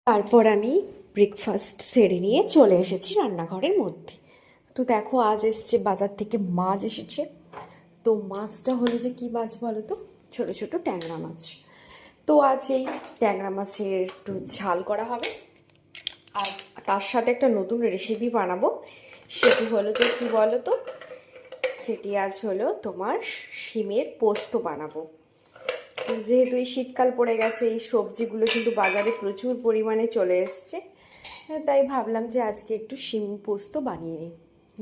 তারপর আমি ব্রেকফাস্ট সেরে নিয়ে চলে এসেছি রান্নাঘরের মধ্যে। তো দেখো, আজ এসছে বাজার থেকে মাছ এসেছে। তো মাছটা হলো যে কী মাছ বলো তো, ছোটো ছোটো ট্যাংরা মাছ। তো আজ এই ট্যাংরা মাছের একটু ঝাল করা হবে, আর তার সাথে একটা নতুন রেসিপি বানাবো। সেটি হলো যে কী বলো তো, সেটি আজ হলো তোমার শিমের পোস্ত বানাবো। যেহেতু এই শীতকাল পড়ে গেছে, এই সবজিগুলো কিন্তু বাজারে প্রচুর পরিমাণে চলে এসছে, তাই ভাবলাম যে আজকে একটু শিম পোস্ত বানিয়ে নিই।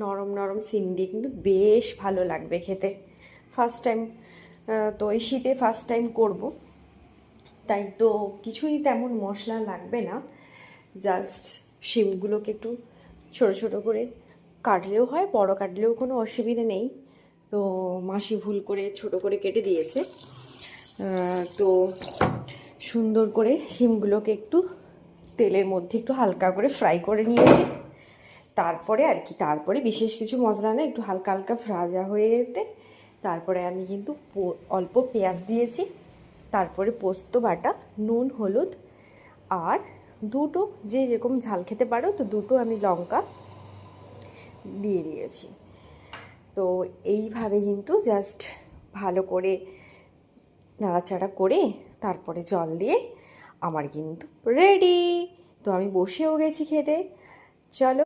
নরম নরম শিম দিয়ে কিন্তু বেশ ভালো লাগবে খেতে। ফার্স্ট টাইম, তো এই শীতে ফার্স্ট টাইম করব, তাই তো কিছুই তেমন মশলা লাগবে না। জাস্ট শিমগুলোকে একটু ছোটো ছোটো করে কাটলেও হয়, বড় কাটলেও কোনো অসুবিধে নেই। তো মাসি ভুল করে ছোট করে কেটে দিয়েছে। তো সুন্দর করে শিমগুলোকে একটু তেলের মধ্যে একটু হালকা করে ফ্রাই করে নিয়েছি। তারপরে আর কি, তারপরে বিশেষ কিছু মশলা না, একটু হালকা হালকা ভাজা হয়ে যেতে তারপরে আমি কিন্তু অল্প পেঁয়াজ দিয়েছি। তারপরে পোস্ত বাটা, নুন, হলুদ, আর দুটো, যে যেরকম ঝাল খেতে পারো তো দুটো আমি লঙ্কা দিয়ে দিয়েছি। তো এইভাবে কিন্তু জাস্ট ভালো করে নাড়াচাড়া করে তারপরে জল দিয়ে আমার কিন্তু রেডি। তো আমি বসেও গেছি খেতে। চলো।